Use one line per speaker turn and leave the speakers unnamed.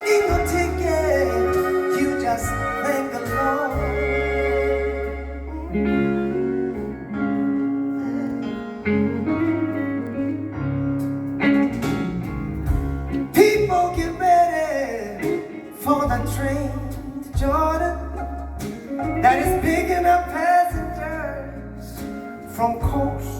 ain't no ticket, you just thank the Lord. People get ready for the train to Jordan that is picking up passengers from coast